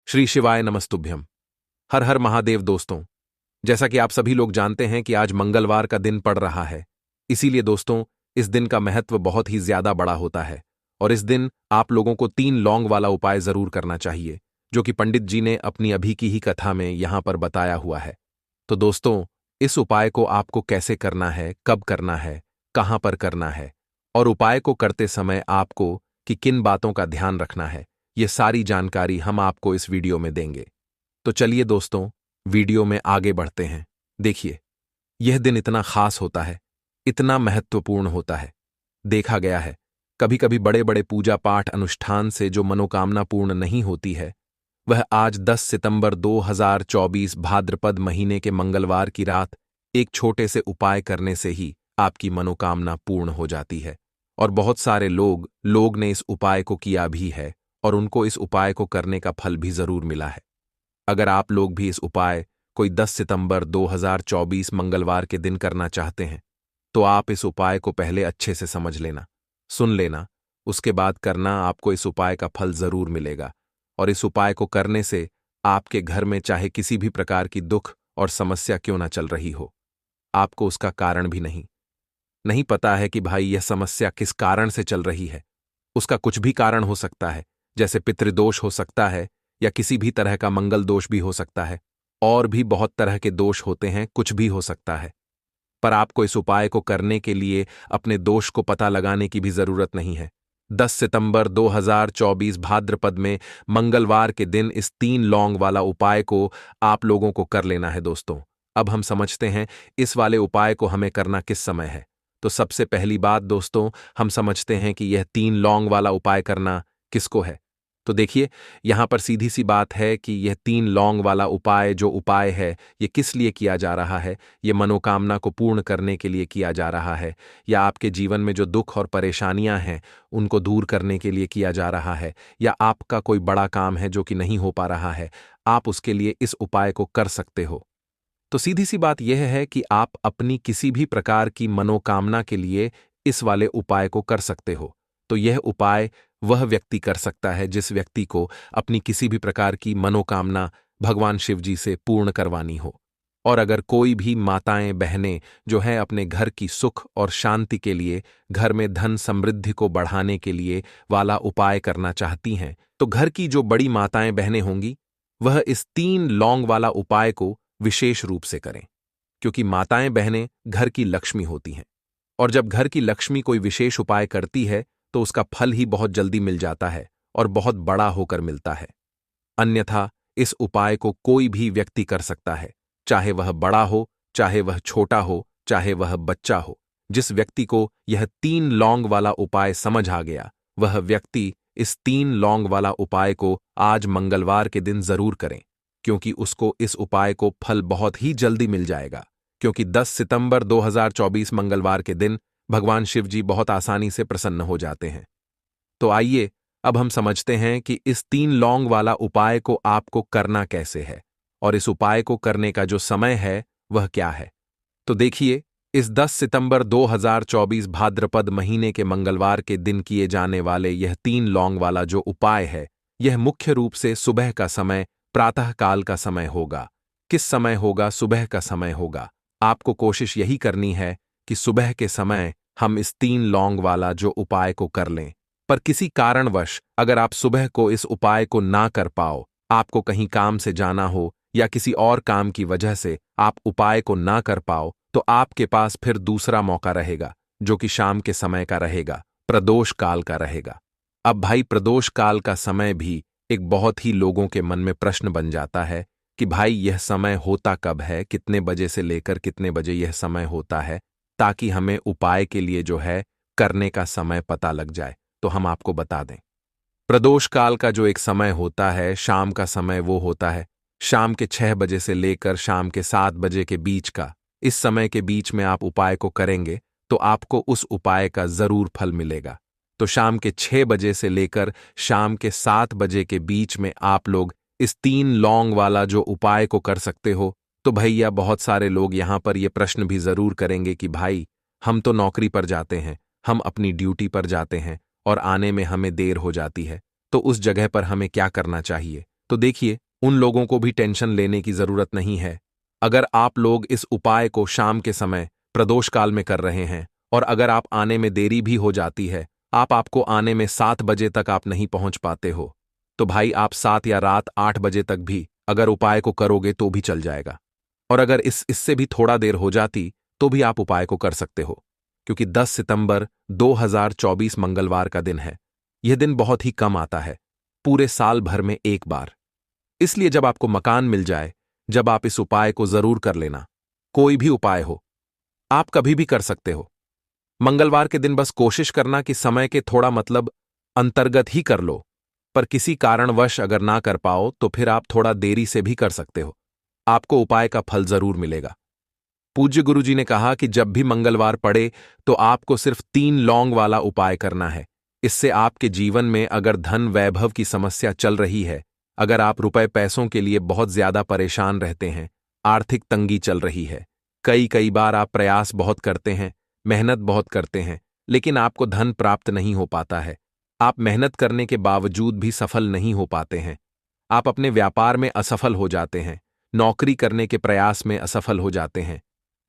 श्री शिवाय नमस्तुभ्यम। हर हर महादेव दोस्तों, जैसा कि आप सभी लोग जानते हैं कि आज मंगलवार का दिन पड़ रहा है। इसीलिए दोस्तों, इस दिन का महत्व बहुत ही ज्यादा बड़ा होता है और इस दिन आप लोगों को 3 लौंग वाला उपाय जरूर करना चाहिए, जो कि पंडित जी ने अपनी अभी की ही कथा में यहां पर बताया हुआ है। तो दोस्तों, इस उपाय को आपको कैसे करना है, कब करना है, कहां पर करना है और उपाय को करते समय आपको कि किन बातों का ध्यान रखना है, ये सारी जानकारी हम आपको इस वीडियो में देंगे। तो चलिए दोस्तों, वीडियो में आगे बढ़ते हैं। देखिए, यह दिन इतना खास होता है, इतना महत्वपूर्ण होता है। देखा गया है, कभी कभी बड़े बड़े पूजा पाठ अनुष्ठान से जो मनोकामना पूर्ण नहीं होती है, वह आज 10 सितंबर 2024 भाद्रपद महीने के मंगलवार की रात एक छोटे से उपाय करने से ही आपकी मनोकामना पूर्ण हो जाती है। और बहुत सारे लोग ने इस उपाय को किया भी है और उनको इस उपाय को करने का फल भी जरूर मिला है। अगर आप लोग भी इस उपाय कोई 10 सितंबर 2024 मंगलवार के दिन करना चाहते हैं, तो आप इस उपाय को पहले अच्छे से समझ लेना, सुन लेना, उसके बाद करना। आपको इस उपाय का फल जरूर मिलेगा और इस उपाय को करने से आपके घर में चाहे किसी भी प्रकार की दुख और समस्या क्यों ना चल रही हो, आपको उसका कारण भी नहीं पता है कि भाई यह समस्या किस कारण से चल रही है। उसका कुछ भी कारण हो सकता है, जैसे पितृदोष हो सकता है या किसी भी तरह का मंगल दोष भी हो सकता है, और भी बहुत तरह के दोष होते हैं, कुछ भी हो सकता है। पर आपको इस उपाय को करने के लिए अपने दोष को पता लगाने की भी जरूरत नहीं है। 10 सितंबर 2024 भाद्रपद में मंगलवार के दिन इस 3 लौंग वाला उपाय को आप लोगों को कर लेना है। दोस्तों, अब हम समझते हैं इस वाले उपाय को हमें करना किस समय है। तो सबसे पहली बात दोस्तों, हम समझते हैं कि यह 3 लौंग वाला उपाय करना किसको है। तो देखिए, यहां पर सीधी सी बात है कि यह 3 लौंग वाला उपाय जो उपाय है, ये किस लिए किया जा रहा है। ये मनोकामना को पूर्ण करने के लिए किया जा रहा है, या आपके जीवन में जो दुख और परेशानियां हैं उनको दूर करने के लिए किया जा रहा है, या आपका कोई बड़ा काम है जो कि नहीं हो पा रहा है, आप उसके लिए इस उपाय को कर सकते हो। तो सीधी सी बात यह है कि आप अपनी किसी भी प्रकार की मनोकामना के लिए इस वाले उपाय को कर सकते हो। तो यह उपाय वह व्यक्ति कर सकता है जिस व्यक्ति को अपनी किसी भी प्रकार की मनोकामना भगवान शिव जी से पूर्ण करवानी हो। और अगर कोई भी माताएं बहनें जो हैं अपने घर की सुख और शांति के लिए, घर में धन समृद्धि को बढ़ाने के लिए वाला उपाय करना चाहती हैं, तो घर की जो बड़ी माताएं बहनें होंगी वह इस 3 लौंग वाला उपाय को विशेष रूप से करें, क्योंकि माताएं बहनें घर की लक्ष्मी होती हैं और जब घर की लक्ष्मी कोई विशेष उपाय करती है तो उसका फल ही बहुत जल्दी मिल जाता है और बहुत बड़ा होकर मिलता है। अन्यथा इस उपाय को कोई भी व्यक्ति कर सकता है, चाहे वह बड़ा हो, चाहे वह छोटा हो, चाहे वह बच्चा हो। जिस व्यक्ति को यह 3 लौंग वाला उपाय समझ आ गया, वह व्यक्ति इस 3 लौंग वाला उपाय को आज मंगलवार के दिन जरूर करें, क्योंकि उसको इस उपाय को फल बहुत ही जल्दी मिल जाएगा। क्योंकि 10 सितंबर 2024 मंगलवार के दिन भगवान शिव जी बहुत आसानी से प्रसन्न हो जाते हैं। तो आइए अब हम समझते हैं कि इस 3 लौंग वाला उपाय को आपको करना कैसे है और इस उपाय को करने का जो समय है वह क्या है। तो देखिए, इस 10 सितंबर 2024 भाद्रपद महीने के मंगलवार के दिन किए जाने वाले यह 3 लौंग वाला जो उपाय है, यह मुख्य रूप से सुबह का समय, प्रातः काल का समय होगा। किस समय होगा? सुबह का समय होगा। आपको कोशिश यही करनी है कि सुबह के समय हम इस 3 लौंग वाला जो उपाय को कर लें। पर किसी कारणवश अगर आप सुबह को इस उपाय को ना कर पाओ, आपको कहीं काम से जाना हो या किसी और काम की वजह से आप उपाय को ना कर पाओ, तो आपके पास फिर दूसरा मौका रहेगा, जो कि शाम के समय का रहेगा, प्रदोष काल का रहेगा। अब भाई, प्रदोष काल का समय भी एक बहुत ही लोगों के मन में प्रश्न बन जाता है कि भाई यह समय होता कब है, कितने बजे से लेकर कितने बजे यह समय होता है, ताकि हमें उपाय के लिए जो है करने का समय पता लग जाए। तो हम आपको बता दें, प्रदोष काल का जो एक समय होता है, शाम का समय, वो होता है शाम के 6 बजे से लेकर शाम के 7 बजे के बीच का। इस समय के बीच में आप उपाय को करेंगे तो आपको उस उपाय का जरूर फल मिलेगा। तो शाम के 6 बजे से लेकर शाम के 7 बजे के बीच में आप लोग इस 3 लौंग वाला जो उपाय को कर सकते हो। तो भैया, बहुत सारे लोग यहां पर यह प्रश्न भी जरूर करेंगे कि भाई, हम तो नौकरी पर जाते हैं, हम अपनी ड्यूटी पर जाते हैं और आने में हमें देर हो जाती है, तो उस जगह पर हमें क्या करना चाहिए। तो देखिए, उन लोगों को भी टेंशन लेने की जरूरत नहीं है। अगर आप लोग इस उपाय को शाम के समय प्रदोष काल में कर रहे हैं और अगर आप आने में देरी भी हो जाती है, आपको आने में 7 बजे तक आप नहीं पहुंच पाते हो, तो भाई आप 7 या रात 8 बजे तक भी अगर उपाय को करोगे तो भी चल जाएगा। और अगर इससे भी थोड़ा देर हो जाती तो भी आप उपाय को कर सकते हो, क्योंकि 10 सितंबर 2024 मंगलवार का दिन है। यह दिन बहुत ही कम आता है, पूरे साल भर में एक बार। इसलिए जब आपको मकान मिल जाए, जब आप इस उपाय को जरूर कर लेना। कोई भी उपाय हो, आप कभी भी कर सकते हो। मंगलवार के दिन बस कोशिश करना कि समय के थोड़ा अंतर्गत ही कर लो, पर किसी कारणवश अगर ना कर पाओ तो फिर आप थोड़ा देरी से भी कर सकते हो। आपको उपाय का फल जरूर मिलेगा। पूज्य गुरुजी ने कहा कि जब भी मंगलवार पड़े तो आपको सिर्फ 3 लौंग वाला उपाय करना है। इससे आपके जीवन में अगर धन वैभव की समस्या चल रही है, अगर आप रुपए पैसों के लिए बहुत ज्यादा परेशान रहते हैं, आर्थिक तंगी चल रही है, कई बार आप प्रयास बहुत करते हैं, मेहनत बहुत करते हैं, लेकिन आपको धन प्राप्त नहीं हो पाता है, आप मेहनत करने के बावजूद भी सफल नहीं हो पाते हैं, आप अपने व्यापार में असफल हो जाते हैं, नौकरी करने के प्रयास में असफल हो जाते हैं,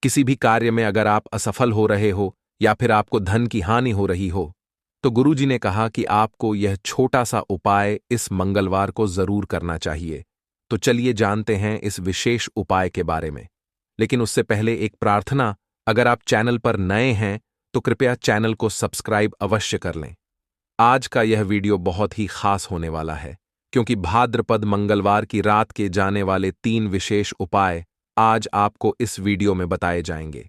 किसी भी कार्य में अगर आप असफल हो रहे हो या फिर आपको धन की हानि हो रही हो, तो गुरुजी ने कहा कि आपको यह छोटा सा उपाय इस मंगलवार को जरूर करना चाहिए। तो चलिए जानते हैं इस विशेष उपाय के बारे में। लेकिन उससे पहले एक प्रार्थना, अगर आप चैनल पर नए हैं तो कृपया चैनल को सब्सक्राइब अवश्य कर लें। आज का यह वीडियो बहुत ही खास होने वाला है, क्योंकि भाद्रपद मंगलवार की रात के जाने वाले 3 विशेष उपाय आज आपको इस वीडियो में बताए जाएंगे।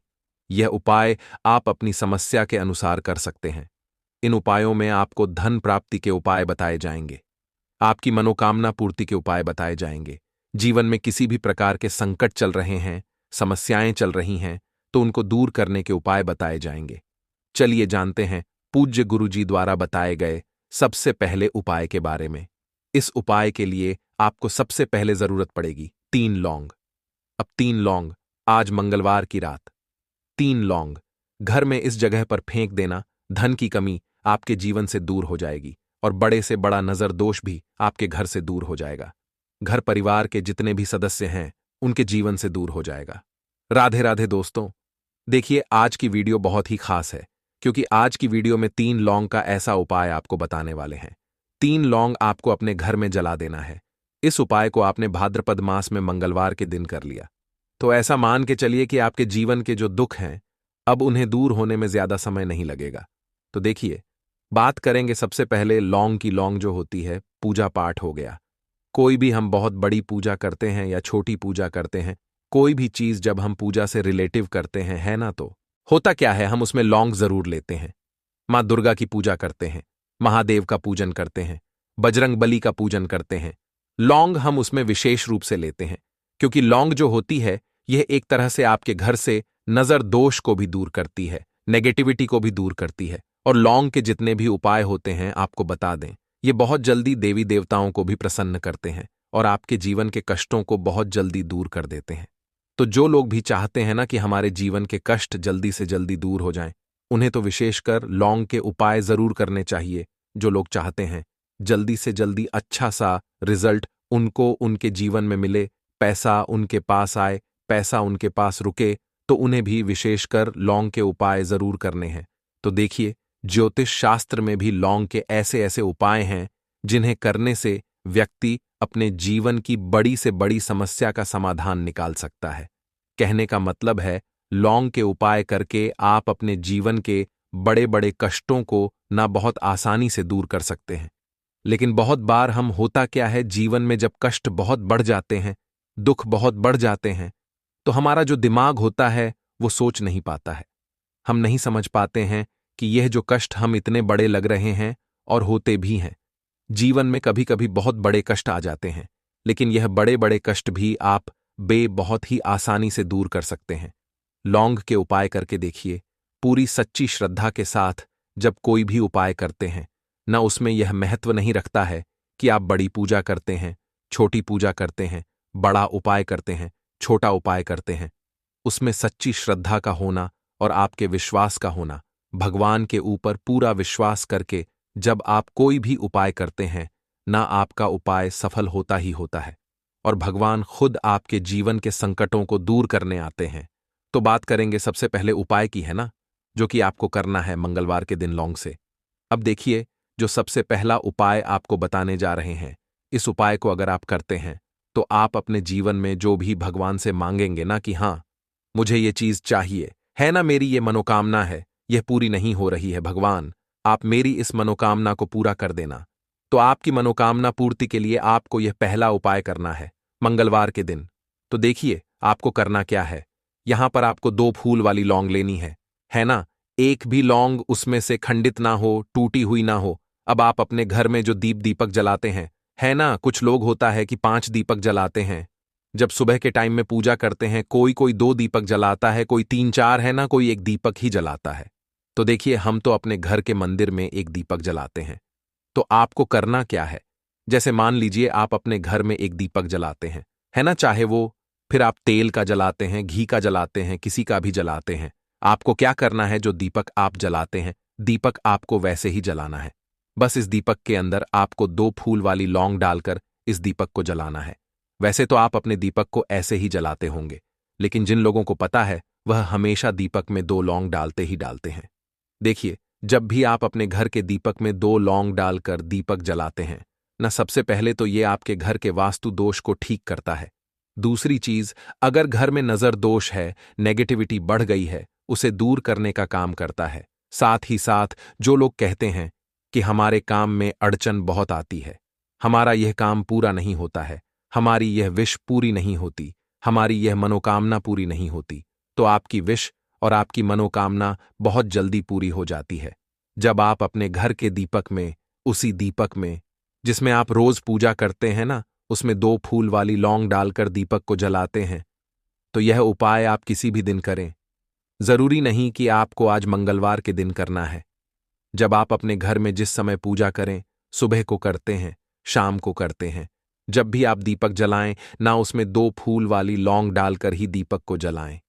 यह उपाय आप अपनी समस्या के अनुसार कर सकते हैं। इन उपायों में आपको धन प्राप्ति के उपाय बताए जाएंगे, आपकी मनोकामना पूर्ति के उपाय बताए जाएंगे। जीवन में किसी भी प्रकार के संकट चल रहे हैं, समस्याएं चल रही हैं, तो उनको दूर करने के उपाय बताए जाएंगे। चलिए जानते हैं पूज्य गुरुजी द्वारा बताए गए सबसे पहले उपाय के बारे में। इस उपाय के लिए आपको सबसे पहले जरूरत पड़ेगी 3 लौंग। अब 3 लौंग, आज मंगलवार की रात 3 लौंग घर में इस जगह पर फेंक देना। धन की कमी आपके जीवन से दूर हो जाएगी और बड़े से बड़ा नजर दोष भी आपके घर से दूर हो जाएगा। घर परिवार के जितने भी सदस्य हैं उनके जीवन से दूर हो जाएगा। राधे राधे दोस्तों, देखिए आज की वीडियो बहुत ही खास है, क्योंकि आज की वीडियो में 3 लौंग का ऐसा उपाय आपको बताने वाले हैं। 3 लौंग आपको अपने घर में जला देना है। इस उपाय को आपने भाद्रपद मास में मंगलवार के दिन कर लिया, तो ऐसा मान के चलिए कि आपके जीवन के जो दुख हैं अब उन्हें दूर होने में ज्यादा समय नहीं लगेगा। तो देखिए, बात करेंगे सबसे पहले लौंग की। लौंग जो होती है, पूजा पाठ हो गया। कोई भी हम बहुत बड़ी पूजा करते हैं या छोटी पूजा करते हैं, कोई भी चीज जब हम पूजा से रिलेटिव करते हैं, है ना, तो होता क्या है, हम उसमें लौंग जरूर लेते हैं। मां दुर्गा की पूजा करते हैं, महादेव का पूजन करते हैं, बजरंग बली का पूजन करते हैं, लौंग हम उसमें विशेष रूप से लेते हैं, क्योंकि लौंग जो होती है यह एक तरह से आपके घर से नजर दोष को भी दूर करती है, नेगेटिविटी को भी दूर करती है। और लौंग के जितने भी उपाय होते हैं, आपको बता दें, ये बहुत जल्दी देवी देवताओं को भी प्रसन्न करते हैं और आपके जीवन के कष्टों को बहुत जल्दी दूर कर देते हैं। तो जो लोग भी चाहते हैं ना कि हमारे जीवन के कष्ट जल्दी से जल्दी दूर हो जाएं, उन्हें तो विशेषकर लौंग के उपाय जरूर करने चाहिए। जो लोग चाहते हैं जल्दी से जल्दी अच्छा सा रिजल्ट उनको उनके जीवन में मिले, पैसा उनके पास आए, पैसा उनके पास रुके, तो उन्हें भी विशेषकर लौंग के उपाय जरूर करने हैं। तो देखिए, ज्योतिष शास्त्र में भी लौंग के ऐसे ऐसे उपाय हैं जिन्हें करने से व्यक्ति अपने जीवन की बड़ी से बड़ी समस्या का समाधान निकाल सकता है। कहने का मतलब है, लौंग के उपाय करके आप अपने जीवन के बड़े बड़े कष्टों को ना बहुत आसानी से दूर कर सकते हैं। लेकिन बहुत बार हम होता क्या है, जीवन में जब कष्ट बहुत बढ़ जाते हैं, दुख बहुत बढ़ जाते हैं, तो हमारा जो दिमाग होता है वो सोच नहीं पाता है। हम नहीं समझ पाते हैं कि यह जो कष्ट हम इतने बड़े लग रहे हैं, और होते भी हैं। जीवन में कभी कभी बहुत बड़े कष्ट आ जाते हैं, लेकिन यह बड़े बड़े कष्ट भी आप बहुत ही आसानी से दूर कर सकते हैं। लौंग के उपाय करके देखिए। पूरी सच्ची श्रद्धा के साथ जब कोई भी उपाय करते हैं ना, उसमें यह महत्व नहीं रखता है कि आप बड़ी पूजा करते हैं, छोटी पूजा करते हैं, बड़ा उपाय करते हैं, छोटा उपाय करते हैं। उसमें सच्ची श्रद्धा का होना और आपके विश्वास का होना, भगवान के ऊपर पूरा विश्वास करके जब आप कोई भी उपाय करते हैं, ना आपका उपाय सफल होता ही होता है और भगवान खुद आपके जीवन के संकटों को दूर करने आते हैं। तो बात करेंगे सबसे पहले उपाय की, है ना, जो कि आपको करना है मंगलवार के दिन लौंग से। अब देखिए, जो सबसे पहला उपाय आपको बताने जा रहे हैं, इस उपाय को अगर आप करते हैं तो आप अपने जीवन में जो भी भगवान से मांगेंगे ना कि हाँ, मुझे ये चीज चाहिए, है ना, मेरी ये मनोकामना है, यह पूरी नहीं हो रही है, भगवान आप मेरी इस मनोकामना को पूरा कर देना। तो आपकी मनोकामना पूर्ति के लिए आपको यह पहला उपाय करना है मंगलवार के दिन। तो देखिए आपको करना क्या है। यहां पर आपको 2 फूल वाली लौंग लेनी है ना। एक भी लौंग उसमें से खंडित ना हो, टूटी हुई ना हो। अब आप अपने घर में जो दीपक जलाते हैं, है ना, कुछ लोग होता है कि 5 दीपक जलाते हैं। जब सुबह के टाइम में पूजा करते हैं, कोई कोई 2 दीपक जलाता है, कोई 3-4, है ना, कोई 1 दीपक ही जलाता है। तो देखिए हम तो अपने घर के मंदिर में 1 दीपक जलाते हैं। तो आपको करना क्या है, जैसे मान लीजिए आप अपने घर में 1 दीपक जलाते हैं, है ना, चाहे वो फिर आप तेल का जलाते हैं, घी का जलाते हैं, किसी का भी जलाते हैं। आपको क्या करना है, जो दीपक आप जलाते हैं, दीपक आपको वैसे ही जलाना है। बस इस दीपक के अंदर आपको 2 फूल वाली लौंग डालकर इस दीपक को जलाना है। वैसे तो आप अपने दीपक को ऐसे ही जलाते होंगे, लेकिन जिन लोगों को पता है वह हमेशा दीपक में 2 लौंग डालते ही डालते हैं। देखिए, जब भी आप अपने घर के दीपक में 2 लौंग डालकर दीपक जलाते हैं ना, सबसे पहले तो ये आपके घर के वास्तु दोष को ठीक करता है। दूसरी चीज, अगर घर में नजर दोष है, नेगेटिविटी बढ़ गई है, उसे दूर करने का काम करता है। साथ ही साथ जो लोग कहते हैं कि हमारे काम में अड़चन बहुत आती है, हमारा यह काम पूरा नहीं होता है, हमारी यह विश पूरी नहीं होती, हमारी यह मनोकामना पूरी नहीं होती, तो आपकी विश और आपकी मनोकामना बहुत जल्दी पूरी हो जाती है। जब आप अपने घर के दीपक में, उसी दीपक में जिसमें आप रोज पूजा करते हैं ना, उसमें 2 फूल वाली लौंग डालकर दीपक को जलाते हैं, तो यह उपाय आप किसी भी दिन करें। जरूरी नहीं कि आपको आज मंगलवार के दिन करना है। जब आप अपने घर में जिस समय पूजा करें, सुबह को करते हैं, शाम को करते हैं, जब भी आप दीपक जलाएं ना, उसमें 2 फूल वाली लौंग डालकर ही दीपक को जलाएं।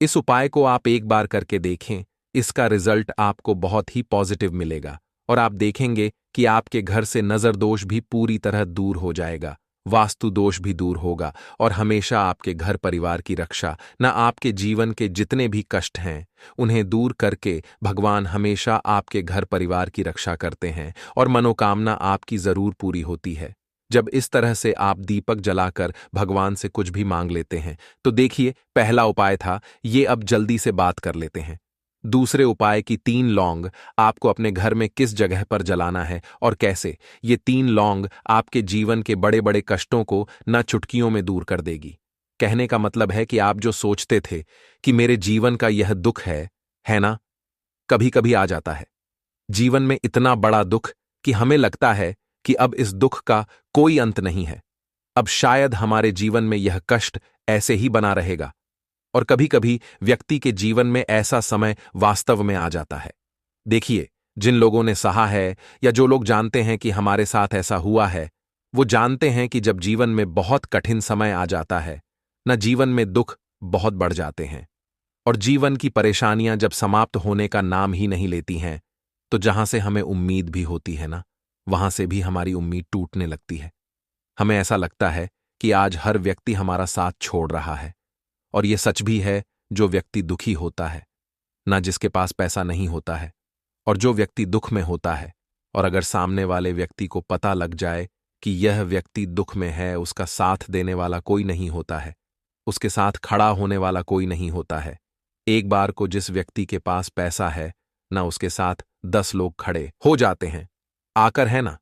इस उपाय को आप एक बार करके देखें, इसका रिजल्ट आपको बहुत ही पॉजिटिव मिलेगा और आप देखेंगे कि आपके घर से नजर दोष भी पूरी तरह दूर हो जाएगा, वास्तु दोष भी दूर होगा और हमेशा आपके घर परिवार की रक्षा, न आपके जीवन के जितने भी कष्ट हैं उन्हें दूर करके भगवान हमेशा आपके घर परिवार की रक्षा करते हैं और मनोकामना आपकी जरूर पूरी होती है। जब इस तरह से आप दीपक जलाकर भगवान से कुछ भी मांग लेते हैं, तो देखिए पहला उपाय था ये, अब जल्दी से बात कर लेते हैं दूसरे उपाय की। 3 लौंग आपको अपने घर में किस जगह पर जलाना है और कैसे। ये 3 लौंग आपके जीवन के बड़े बड़े कष्टों को न चुटकियों में दूर कर देगी। कहने का मतलब है कि आप जो सोचते थे कि मेरे जीवन का यह दुख है ना, कभी कभी आ जाता है जीवन में इतना बड़ा दुख कि हमें लगता है कि अब इस दुख का कोई अंत नहीं है, अब शायद हमारे जीवन में यह कष्ट ऐसे ही बना रहेगा। और कभी कभी व्यक्ति के जीवन में ऐसा समय वास्तव में आ जाता है। देखिए, जिन लोगों ने सहा है या जो लोग जानते हैं कि हमारे साथ ऐसा हुआ है, वो जानते हैं कि जब जीवन में बहुत कठिन समय आ जाता है न, जीवन में दुख बहुत बढ़ जाते हैं और जीवन की परेशानियां जब समाप्त होने का नाम ही नहीं लेती हैं, तो जहां से हमें उम्मीद भी होती है ना, वहां से भी हमारी उम्मीद टूटने लगती है। हमें ऐसा लगता है कि आज हर व्यक्ति हमारा साथ छोड़ रहा है। और यह सच भी है, जो व्यक्ति दुखी होता है ना, जिसके पास पैसा नहीं होता है, और जो व्यक्ति दुख में होता है, और अगर सामने वाले व्यक्ति को पता लग जाए कि यह व्यक्ति दुख में है, उसका साथ देने वाला कोई नहीं होता है, उसके साथ खड़ा होने वाला कोई नहीं होता है। एक बार को जिस व्यक्ति के पास पैसा है ना, उसके साथ 10 लोग खड़े हो जाते हैं आकर, है ना।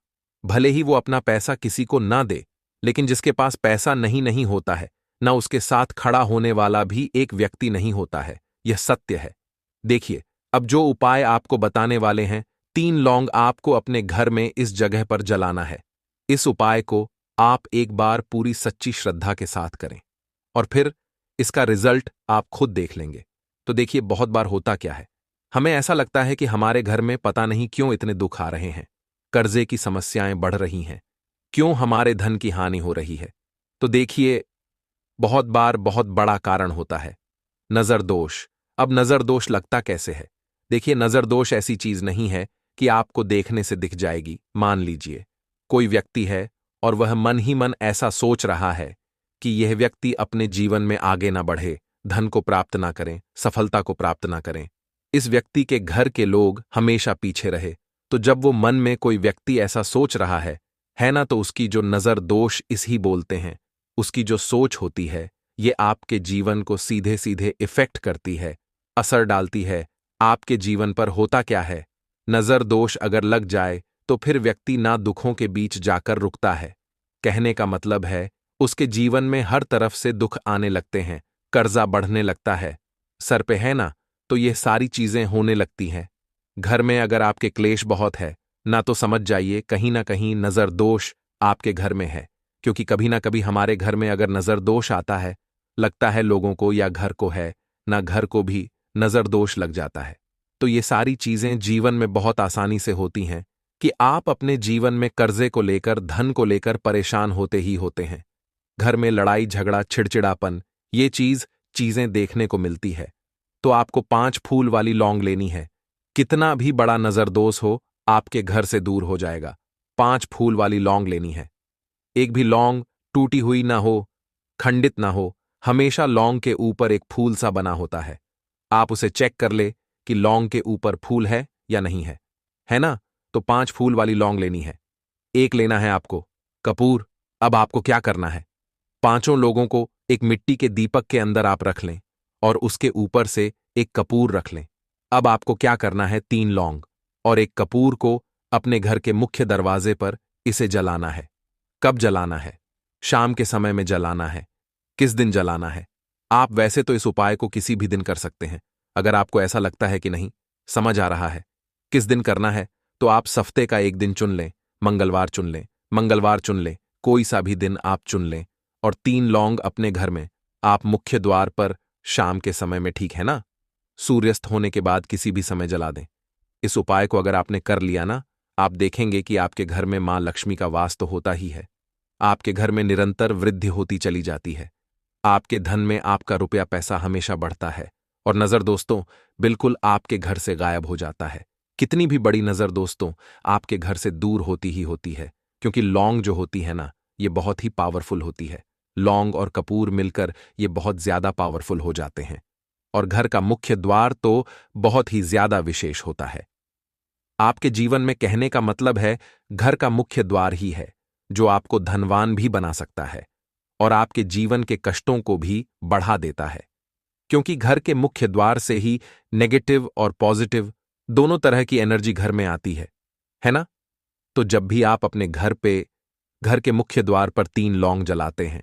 भले ही वो अपना पैसा किसी को ना दे, लेकिन जिसके पास पैसा नहीं होता है ना, उसके साथ खड़ा होने वाला भी एक व्यक्ति नहीं होता है। यह सत्य है। देखिए, अब जो उपाय आपको बताने वाले हैं, 3 लौंग आपको अपने घर में इस जगह पर जलाना है। इस उपाय को आप एक बार पूरी सच्ची श्रद्धा के साथ करें और फिर इसका रिजल्ट आप खुद देख लेंगे। तो देखिए, बहुत बार होता क्या है, हमें ऐसा लगता है कि हमारे घर में पता नहीं क्यों इतने दुख आ रहे हैं, कर्जे की समस्याएं बढ़ रही हैं, क्यों हमारे धन की हानि हो रही है। तो देखिए, बहुत बार बहुत बड़ा कारण होता है नजर दोष। अब नजर दोष लगता कैसे है? देखिए, नजर दोष ऐसी चीज नहीं है कि आपको देखने से दिख जाएगी। मान लीजिए कोई व्यक्ति है और वह मन ही मन ऐसा सोच रहा है कि यह व्यक्ति अपने जीवन में आगे ना बढ़े, धन को प्राप्त ना करें, सफलता को प्राप्त ना करें। इस व्यक्ति के घर के लोग हमेशा पीछे रहे। तो जब वो मन में कोई व्यक्ति ऐसा सोच रहा है ना, तो उसकी जो नजर दोष इस ही बोलते हैं। उसकी जो सोच होती है ये आपके जीवन को सीधे सीधे इफेक्ट करती है, असर डालती है आपके जीवन पर। होता क्या है, नजर दोष अगर लग जाए तो फिर व्यक्ति ना दुखों के बीच जाकर रुकता है। कहने का मतलब है उसके जीवन में हर तरफ से दुख आने लगते हैं, कर्जा बढ़ने लगता है, सर पे है ना, तो ये सारी चीजें होने लगती हैं। घर में अगर आपके क्लेश बहुत है ना, तो समझ जाइए कहीं ना कहीं नजर दोष आपके घर में है। क्योंकि कभी ना कभी हमारे घर में अगर नजर दोष आता है, लगता है लोगों को या घर को है ना, घर को भी नजर दोष लग जाता है। तो ये सारी चीजें जीवन में बहुत आसानी से होती हैं कि आप अपने जीवन में कर्जे को लेकर, धन को लेकर परेशान होते ही होते हैं। घर में लड़ाई झगड़ा, चिड़चिड़ापन, ये चीजें देखने को मिलती है। तो आपको 5 फूल वाली लौंग लेनी है। कितना भी बड़ा नजरदोष हो, आपके घर से दूर हो जाएगा। 5 फूल वाली लौंग लेनी है। एक भी लौंग टूटी हुई ना हो, खंडित ना हो, हमेशा लौंग के ऊपर एक फूल सा बना होता है। आप उसे चेक कर ले कि लौंग के ऊपर फूल है या नहीं है ना? तो 5 फूल वाली लौंग लेनी है। एक लेना है आपको कपूर। अब आपको क्या करना है, 5 लोगों को एक मिट्टी के दीपक के अंदर आप रख लें और उसके ऊपर से एक कपूर रख लें। अब आपको क्या करना है, 3 लौंग और एक कपूर को अपने घर के मुख्य दरवाजे पर इसे जलाना है। कब जलाना है? शाम के समय में जलाना है। किस दिन जलाना है? आप वैसे तो इस उपाय को किसी भी दिन कर सकते हैं। अगर आपको ऐसा लगता है कि नहीं समझ आ रहा है किस दिन करना है, तो आप हफ्ते का एक दिन चुन लें। मंगलवार चुन लें, कोई सा भी दिन आप चुन लें और 3 लौंग अपने घर में आप मुख्य द्वार पर शाम के समय में, ठीक है ना, सूर्यास्त होने के बाद किसी भी समय जला दें। इस उपाय को अगर आपने कर लिया ना, आप देखेंगे कि आपके घर में मां लक्ष्मी का वास तो होता ही है। आपके घर में निरंतर वृद्धि होती चली जाती है। आपके धन में आपका रुपया पैसा हमेशा बढ़ता है और नजर दोस्तों बिल्कुल आपके घर से गायब हो जाता है। कितनी भी बड़ी नजर दोस्तों आपके घर से दूर होती ही होती है, क्योंकि लौंग जो होती है ना, ये बहुत ही पावरफुल होती है। लौंग और कपूर मिलकर ये बहुत ज्यादा पावरफुल हो जाते हैं और घर का मुख्य द्वार तो बहुत ही ज्यादा विशेष होता है। आपके जीवन में कहने का मतलब है घर का मुख्य द्वार ही है जो आपको धनवान भी बना सकता है और आपके जीवन के कष्टों को भी बढ़ा देता है। क्योंकि घर के मुख्य द्वार से ही नेगेटिव और पॉजिटिव दोनों तरह की एनर्जी घर में आती है ना? तो जब भी आप अपने घर के मुख्य द्वार पर 3 लौंग जलाते हैं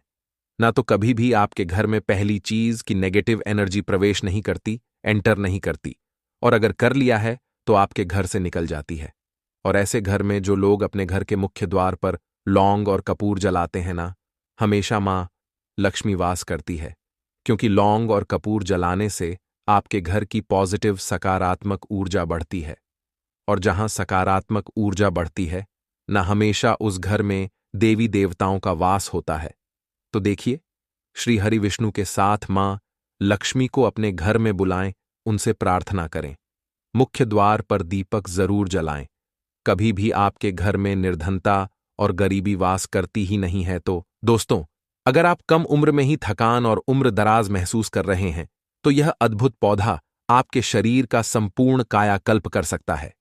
ना, तो कभी भी आपके घर में पहली चीज की नेगेटिव एनर्जी प्रवेश नहीं करती, एंटर नहीं करती, और अगर कर लिया है तो आपके घर से निकल जाती है। और ऐसे घर में जो लोग अपने घर के मुख्य द्वार पर लौंग और कपूर जलाते हैं ना, हमेशा मां लक्ष्मी वास करती है। क्योंकि लौंग और कपूर जलाने से आपके घर की पॉजिटिव सकारात्मक ऊर्जा बढ़ती है और जहां सकारात्मक ऊर्जा बढ़ती है ना, हमेशा उस घर में देवी देवताओं का वास होता है। तो देखिए, श्री हरि विष्णु के साथ मां लक्ष्मी को अपने घर में बुलाएं, उनसे प्रार्थना करें। मुख्य द्वार पर दीपक जरूर जलाएं। कभी भी आपके घर में निर्धनता और गरीबी वास करती ही नहीं है। तो दोस्तों, अगर आप कम उम्र में ही थकान और उम्र दराज महसूस कर रहे हैं, तो यह अद्भुत पौधा आपके शरीर का संपूर्ण कायाकल्प कर सकता है।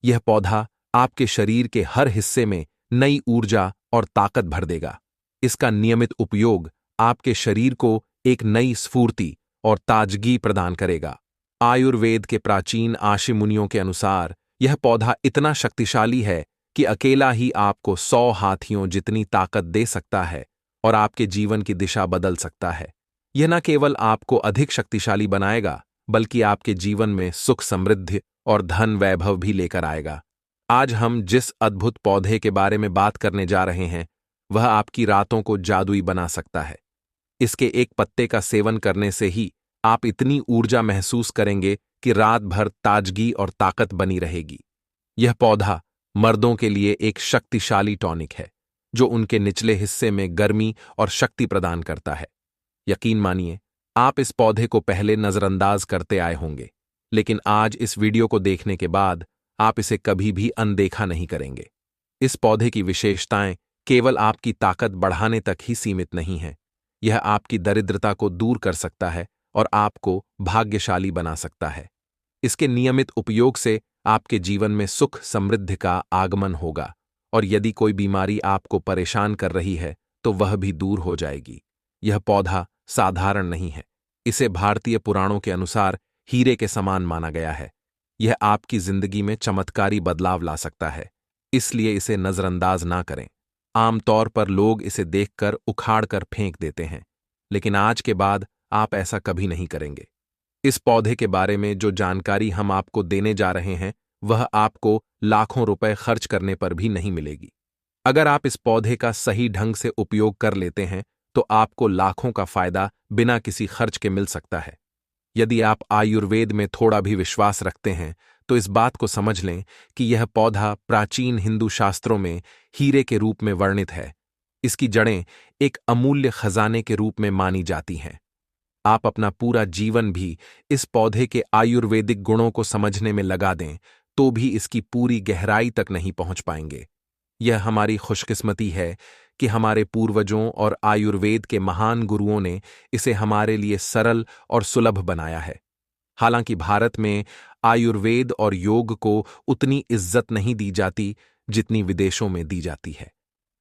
यह पौधा आपके शरीर के हर हिस्से में नई ऊर्जा और ताकत भर देगा। इसका नियमित उपयोग आपके शरीर को एक नई स्फूर्ति और ताजगी प्रदान करेगा। आयुर्वेद के प्राचीन आशि मुनियों के अनुसार यह पौधा इतना शक्तिशाली है कि अकेला ही आपको 100 हाथियों जितनी ताकत दे सकता है और आपके जीवन की दिशा बदल सकता है। यह न केवल आपको अधिक शक्तिशाली बनाएगा, बल्कि आपके जीवन में सुख, समृद्धि और धन वैभव भी लेकर आएगा। आज हम जिस अद्भुत पौधे के बारे में बात करने जा रहे हैं, वह आपकी रातों को जादुई बना सकता है। इसके एक पत्ते का सेवन करने से ही आप इतनी ऊर्जा महसूस करेंगे कि रात भर ताजगी और ताकत बनी रहेगी। यह पौधा मर्दों के लिए एक शक्तिशाली टॉनिक है, जो उनके निचले हिस्से में गर्मी और शक्ति प्रदान करता है। यकीन मानिए, आप इस पौधे को पहले नजरअंदाज करते आए होंगे, लेकिन आज इस वीडियो को देखने के बाद आप इसे कभी भी अनदेखा नहीं करेंगे। इस पौधे की विशेषताएं केवल आपकी ताकत बढ़ाने तक ही सीमित नहीं हैं। यह आपकी दरिद्रता को दूर कर सकता है और आपको भाग्यशाली बना सकता है। इसके नियमित उपयोग से आपके जीवन में सुख समृद्धि का आगमन होगा और यदि कोई बीमारी आपको परेशान कर रही है तो वह भी दूर हो जाएगी। यह पौधा साधारण नहीं है। इसे भारतीय पुराणों के अनुसार हीरे के समान माना गया है। यह आपकी जिंदगी में चमत्कारी बदलाव ला सकता है, इसलिए इसे नजरअंदाज ना करें। आमतौर पर लोग इसे देखकर उखाड़ कर फेंक देते हैं, लेकिन आज के बाद आप ऐसा कभी नहीं करेंगे। इस पौधे के बारे में जो जानकारी हम आपको देने जा रहे हैं वह आपको लाखों रुपए खर्च करने पर भी नहीं मिलेगी। अगर आप इस पौधे का सही ढंग से उपयोग कर लेते हैं तो आपको लाखों का फायदा बिना किसी खर्च के मिल सकता है। यदि आप आयुर्वेद में थोड़ा भी विश्वास रखते हैं तो इस बात को समझ लें कि यह पौधा प्राचीन हिंदू शास्त्रों में हीरे के रूप में वर्णित है। इसकी जड़ें एक अमूल्य खजाने के रूप में मानी जाती हैं। आप अपना पूरा जीवन भी इस पौधे के आयुर्वेदिक गुणों को समझने में लगा दें तो भी इसकी पूरी गहराई तक नहीं पहुंच पाएंगे। यह हमारी खुशकिस्मती है कि हमारे पूर्वजों और आयुर्वेद के महान गुरुओं ने इसे हमारे लिए सरल और सुलभ बनाया है। हालांकि भारत में आयुर्वेद और योग को उतनी इज्जत नहीं दी जाती जितनी विदेशों में दी जाती है,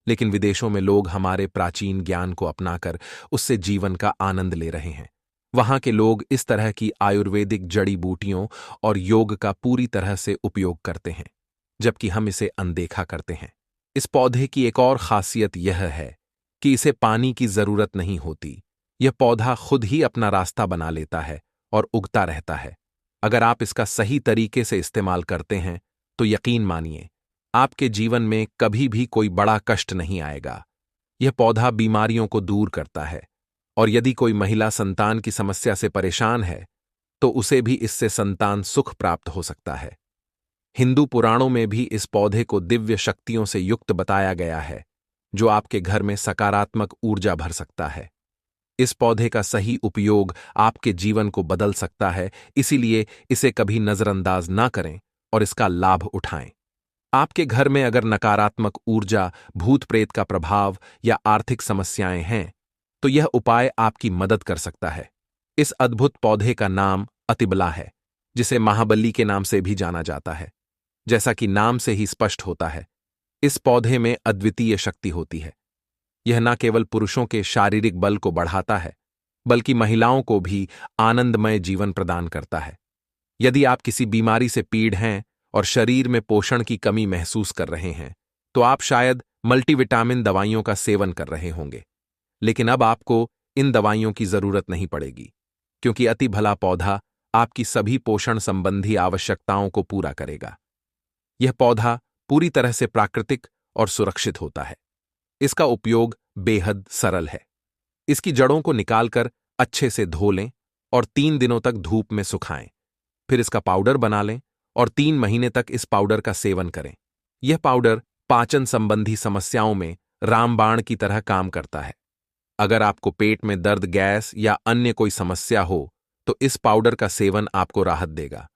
लेकिन विदेशों में लोग हमारे प्राचीन ज्ञान को अपनाकर उससे जीवन का आनंद ले रहे हैं। वहां के लोग इस तरह की आयुर्वेदिक जड़ी बूटियों और योग का पूरी तरह से उपयोग करते हैं, जबकि हम इसे अनदेखा करते हैं। इस पौधे की एक और खासियत यह है कि इसे पानी की जरूरत नहीं होती। यह पौधा खुद ही अपना रास्ता बना लेता है और उगता रहता है। अगर आप इसका सही तरीके से इस्तेमाल करते हैं तो यकीन मानिए आपके जीवन में कभी भी कोई बड़ा कष्ट नहीं आएगा। यह पौधा बीमारियों को दूर करता है और यदि कोई महिला संतान की समस्या से परेशान है तो उसे भी इससे संतान सुख प्राप्त हो सकता है। हिंदू पुराणों में भी इस पौधे को दिव्य शक्तियों से युक्त बताया गया है, जो आपके घर में सकारात्मक ऊर्जा भर सकता है। इस पौधे का सही उपयोग आपके जीवन को बदल सकता है, इसीलिए इसे कभी नजरअंदाज ना करें और इसका लाभ उठाएं। आपके घर में अगर नकारात्मक ऊर्जा, भूत प्रेत का प्रभाव या आर्थिक समस्याएं हैं तो यह उपाय आपकी मदद कर सकता है। इस अद्भुत पौधे का नाम अतिबला है, जिसे महाबली के नाम से भी जाना जाता है। जैसा कि नाम से ही स्पष्ट होता है, इस पौधे में अद्वितीय शक्ति होती है। यह न केवल पुरुषों के शारीरिक बल को बढ़ाता है, बल्कि महिलाओं को भी आनंदमय जीवन प्रदान करता है। यदि आप किसी बीमारी से पीड़ हैं और शरीर में पोषण की कमी महसूस कर रहे हैं, तो आप शायद मल्टीविटामिन दवाइयों का सेवन कर रहे होंगे। लेकिन अब आपको इन दवाइयों की जरूरत नहीं पड़ेगी, क्योंकि अति भला पौधा आपकी सभी पोषण संबंधी आवश्यकताओं को पूरा करेगा। यह पौधा पूरी तरह से प्राकृतिक और सुरक्षित होता है। इसका उपयोग बेहद सरल है। इसकी जड़ों को निकालकर अच्छे से धो लें और 3 दिनों तक धूप में सुखाएं। फिर इसका पाउडर बना लें और 3 महीने तक इस पाउडर का सेवन करें। यह पाउडर पाचन संबंधी समस्याओं में रामबाण की तरह काम करता है। अगर आपको पेट में दर्द, गैस या अन्य कोई समस्या हो तो इस पाउडर का सेवन आपको राहत देगा।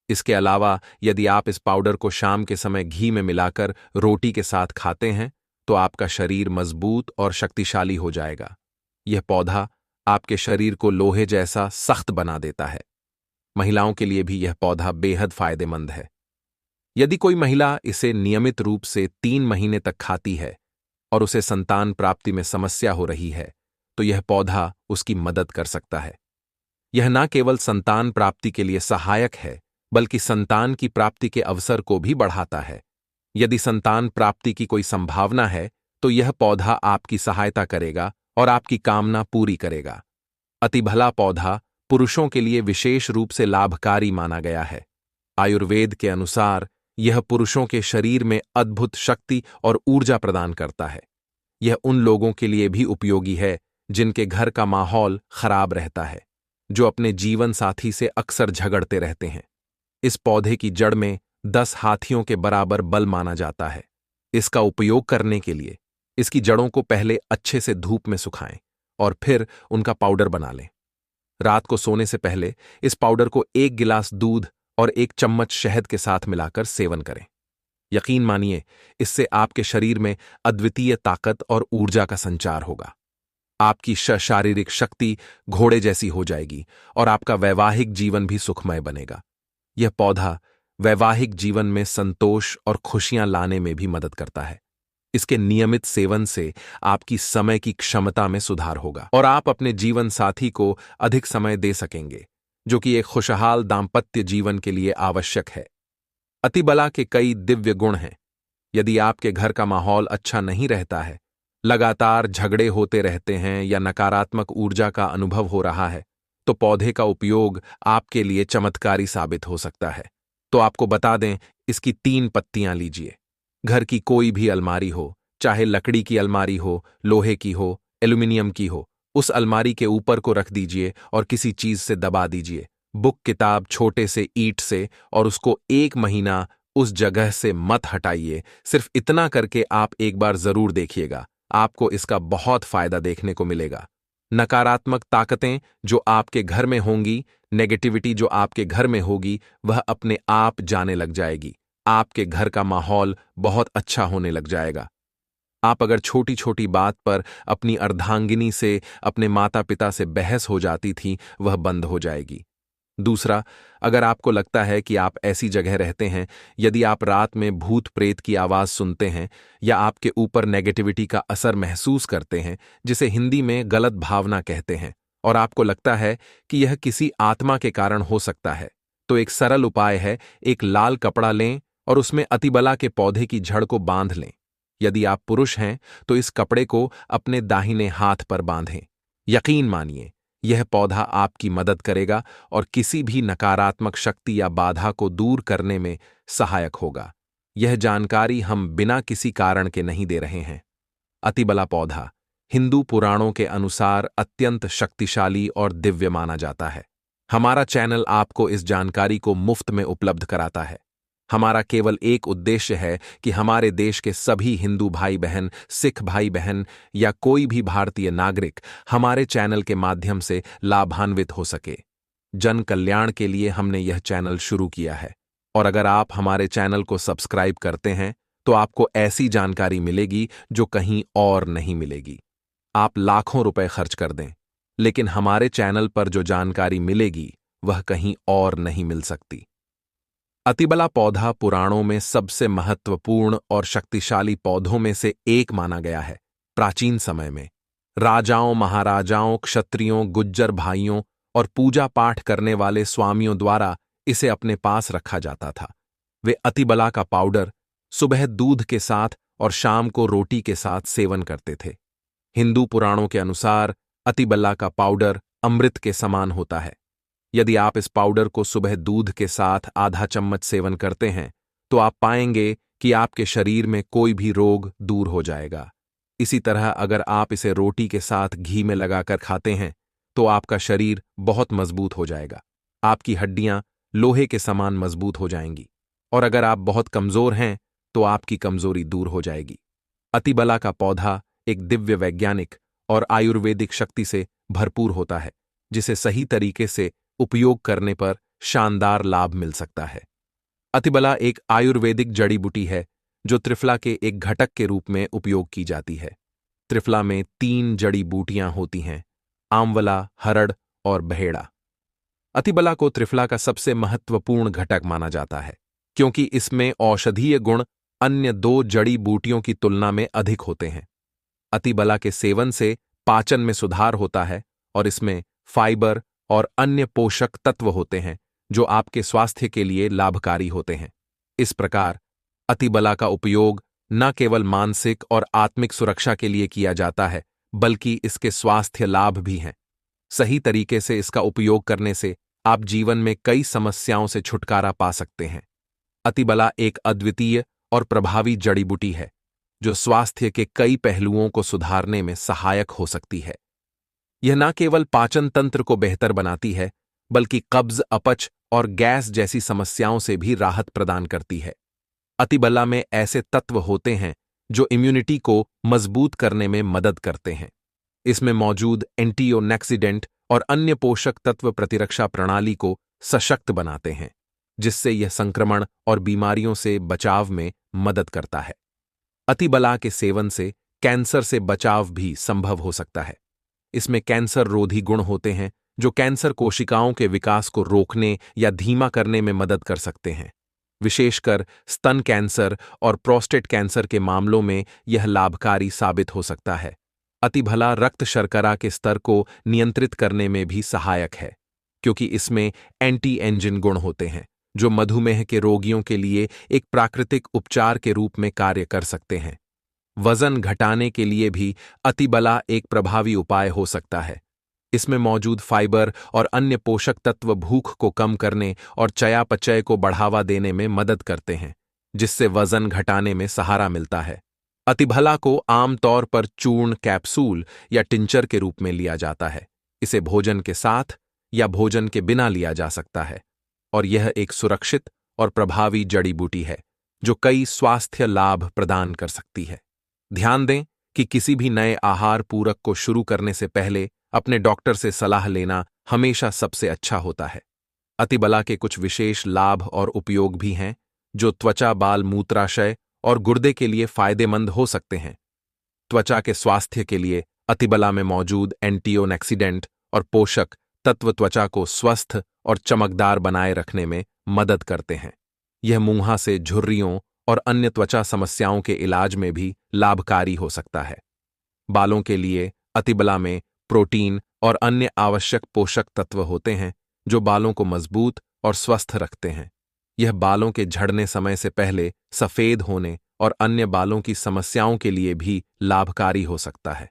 इसके अलावा यदि आप इस पाउडर को शाम के समय घी में मिलाकर रोटी के साथ खाते हैं तो आपका शरीर मजबूत और शक्तिशाली हो जाएगा। यह पौधा आपके शरीर को लोहे जैसा सख्त बना देता है। महिलाओं के लिए भी यह पौधा बेहद फायदेमंद है। यदि कोई महिला इसे नियमित रूप से 3 महीने तक खाती है और उसे संतान प्राप्ति में समस्या हो रही है तो यह पौधा उसकी मदद कर सकता है। यह न केवल संतान प्राप्ति के लिए सहायक है, बल्कि संतान की प्राप्ति के अवसर को भी बढ़ाता है। यदि संतान प्राप्ति की कोई संभावना है तो यह पौधा आपकी सहायता करेगा और आपकी कामना पूरी करेगा। अतिभला पौधा पुरुषों के लिए विशेष रूप से लाभकारी माना गया है। आयुर्वेद के अनुसार यह पुरुषों के शरीर में अद्भुत शक्ति और ऊर्जा प्रदान करता है। यह उन लोगों के लिए भी उपयोगी है जिनके घर का माहौल खराब रहता है, जो अपने जीवन साथी से अक्सर झगड़ते रहते हैं। इस पौधे की जड़ में 10 हाथियों के बराबर बल माना जाता है। इसका उपयोग करने के लिए इसकी जड़ों को पहले अच्छे से धूप में सुखाएं और फिर उनका पाउडर बना लें। रात को सोने से पहले इस पाउडर को 1 गिलास दूध और 1 चम्मच शहद के साथ मिलाकर सेवन करें। यकीन मानिए, इससे आपके शरीर में अद्वितीय ताकत और ऊर्जा का संचार होगा। आपकी शारीरिक शक्ति घोड़े जैसी हो जाएगी और आपका वैवाहिक जीवन भी सुखमय बनेगा। यह पौधा वैवाहिक जीवन में संतोष और खुशियां लाने में भी मदद करता है। इसके नियमित सेवन से आपकी समय की क्षमता में सुधार होगा और आप अपने जीवन साथी को अधिक समय दे सकेंगे, जो कि एक खुशहाल दाम्पत्य जीवन के लिए आवश्यक है। अतिबला के कई दिव्य गुण हैं। यदि आपके घर का माहौल अच्छा नहीं रहता है, लगातार झगड़े होते रहते हैं या नकारात्मक ऊर्जा का अनुभव हो रहा है, तो पौधे का उपयोग आपके लिए चमत्कारी साबित हो सकता है। तो आपको बता दें, इसकी 3 पत्तियां लीजिए। घर की कोई भी अलमारी हो, चाहे लकड़ी की अलमारी हो, लोहे की हो, एल्यूमिनियम की हो, उस अलमारी के ऊपर को रख दीजिए और किसी चीज से दबा दीजिए, बुक किताब छोटे से ईंट से, और उसको 1 महीना उस जगह से मत हटाइए। सिर्फ इतना करके आप एक बार जरूर देखिएगा, आपको इसका बहुत फायदा देखने को मिलेगा। नकारात्मक ताकतें जो आपके घर में होंगी, नेगेटिविटी जो आपके घर में होगी, वह अपने आप जाने लग जाएगी। आपके घर का माहौल बहुत अच्छा होने लग जाएगा। आप अगर छोटी छोटी बात पर अपनी अर्धांगिनी से, अपने माता पिता से बहस हो जाती थी, वह बंद हो जाएगी। दूसरा, अगर आपको लगता है कि आप ऐसी जगह रहते हैं, यदि आप रात में भूत प्रेत की आवाज सुनते हैं या आपके ऊपर नेगेटिविटी का असर महसूस करते हैं, जिसे हिंदी में गलत भावना कहते हैं, और आपको लगता है कि यह किसी आत्मा के कारण हो सकता है, तो एक सरल उपाय है, एक लाल कपड़ा लें और उसमें अतिबला के पौधे की जड़ को बांध लें। यदि आप पुरुष हैं तो इस कपड़े को अपने दाहिने हाथ पर बांधें। यकीन मानिए, यह पौधा आपकी मदद करेगा और किसी भी नकारात्मक शक्ति या बाधा को दूर करने में सहायक होगा। यह जानकारी हम बिना किसी कारण के नहीं दे रहे हैं। अतिबला पौधा हिंदू पुराणों के अनुसार अत्यंत शक्तिशाली और दिव्य माना जाता है। हमारा चैनल आपको इस जानकारी को मुफ्त में उपलब्ध कराता है। हमारा केवल एक उद्देश्य है कि हमारे देश के सभी हिंदू भाई बहन, सिख भाई बहन या कोई भी भारतीय नागरिक हमारे चैनल के माध्यम से लाभान्वित हो सके। जन कल्याण के लिए हमने यह चैनल शुरू किया है, और अगर आप हमारे चैनल को सब्सक्राइब करते हैं तो आपको ऐसी जानकारी मिलेगी जो कहीं और नहीं मिलेगी। आप लाखों रुपए खर्च कर दें, लेकिन हमारे चैनल पर जो जानकारी मिलेगी वह कहीं और नहीं मिल सकती। अतिबला पौधा पुराणों में सबसे महत्वपूर्ण और शक्तिशाली पौधों में से एक माना गया है। प्राचीन समय में राजाओं, महाराजाओं, क्षत्रियों, गुज्जर भाइयों और पूजा पाठ करने वाले स्वामियों द्वारा इसे अपने पास रखा जाता था। वे अतिबला का पाउडर सुबह दूध के साथ और शाम को रोटी के साथ सेवन करते थे। हिंदू पुराणों के अनुसार अतिबला का पाउडर अमृत के समान होता है। यदि आप इस पाउडर को सुबह दूध के साथ आधा चम्मच सेवन करते हैं तो आप पाएंगे कि आपके शरीर में कोई भी रोग दूर हो जाएगा। इसी तरह अगर आप इसे रोटी के साथ घी में लगाकर खाते हैं तो आपका शरीर बहुत मजबूत हो जाएगा। आपकी हड्डियां लोहे के समान मजबूत हो जाएंगी, और अगर आप बहुत कमजोर हैं तो आपकी कमजोरी दूर हो जाएगी। अतिबला का पौधा एक दिव्य वैज्ञानिक और आयुर्वेदिक शक्ति से भरपूर होता है, जिसे सही तरीके से उपयोग करने पर शानदार लाभ मिल सकता है। अतिबला एक आयुर्वेदिक जड़ी बूटी है जो त्रिफला के एक घटक के रूप में उपयोग की जाती है। त्रिफला में 3 जड़ी बूटियां होती हैं, आंवला, हरड़ और बहेड़ा। अतिबला को त्रिफला का सबसे महत्वपूर्ण घटक माना जाता है, क्योंकि इसमें औषधीय गुण अन्य 2 जड़ी बूटियों की तुलना में अधिक होते हैं। अतिबला के सेवन से पाचन में सुधार होता है और इसमें फाइबर और अन्य पोषक तत्व होते हैं जो आपके स्वास्थ्य के लिए लाभकारी होते हैं। इस प्रकार अतिबला का उपयोग न केवल मानसिक और आत्मिक सुरक्षा के लिए किया जाता है, बल्कि इसके स्वास्थ्य लाभ भी हैं। सही तरीके से इसका उपयोग करने से आप जीवन में कई समस्याओं से छुटकारा पा सकते हैं। अतिबला एक अद्वितीय और प्रभावी जड़ी बूटी है जो स्वास्थ्य के कई पहलुओं को सुधारने में सहायक हो सकती है। यह न केवल पाचन तंत्र को बेहतर बनाती है, बल्कि कब्ज, अपच और गैस जैसी समस्याओं से भी राहत प्रदान करती है। अतिबला में ऐसे तत्व होते हैं जो इम्यूनिटी को मजबूत करने में मदद करते हैं। इसमें मौजूद एंटीऑक्सीडेंट और अन्य पोषक तत्व प्रतिरक्षा प्रणाली को सशक्त बनाते हैं, जिससे यह संक्रमण और बीमारियों से बचाव में मदद करता है। अतिबला के सेवन से कैंसर से बचाव भी संभव हो सकता है। इसमें कैंसर रोधी गुण होते हैं जो कैंसर कोशिकाओं के विकास को रोकने या धीमा करने में मदद कर सकते हैं। विशेषकर स्तन कैंसर और प्रोस्टेट कैंसर के मामलों में यह लाभकारी साबित हो सकता है। अतिभला रक्त शर्करा के स्तर को नियंत्रित करने में भी सहायक है, क्योंकि इसमें एंटी एंजिन गुण होते हैं जो मधुमेह के रोगियों के लिए एक प्राकृतिक उपचार के रूप में कार्य कर सकते हैं। वजन घटाने के लिए भी अतिबला एक प्रभावी उपाय हो सकता है। इसमें मौजूद फाइबर और अन्य पोषक तत्व भूख को कम करने और चयापचय को बढ़ावा देने में मदद करते हैं, जिससे वजन घटाने में सहारा मिलता है। अतिभला को आमतौर पर चूर्ण, कैप्सूल या टिंचर के रूप में लिया जाता है। इसे भोजन के साथ या भोजन के बिना लिया जा सकता है, और यह एक सुरक्षित और प्रभावी जड़ी बूटी है जो कई स्वास्थ्य लाभ प्रदान कर सकती है। ध्यान दें कि किसी भी नए आहार पूरक को शुरू करने से पहले अपने डॉक्टर से सलाह लेना हमेशा सबसे अच्छा होता है। अतिबला के कुछ विशेष लाभ और उपयोग भी हैं जो त्वचा, बाल, मूत्राशय और गुर्दे के लिए फायदेमंद हो सकते हैं। त्वचा के स्वास्थ्य के लिए अतिबला में मौजूद एंटीऑक्सीडेंट और पोषक तत्व त्वचा को स्वस्थ और चमकदार बनाए रखने में मदद करते हैं। यह मुंहा से झुर्रियों और अन्य त्वचा समस्याओं के इलाज में भी लाभकारी हो सकता है। बालों के लिए अतिबला में प्रोटीन और अन्य आवश्यक पोषक तत्व होते हैं जो बालों को मजबूत और स्वस्थ रखते हैं। यह बालों के झड़ने समय से पहले सफेद होने और अन्य बालों की समस्याओं के लिए भी लाभकारी हो सकता है।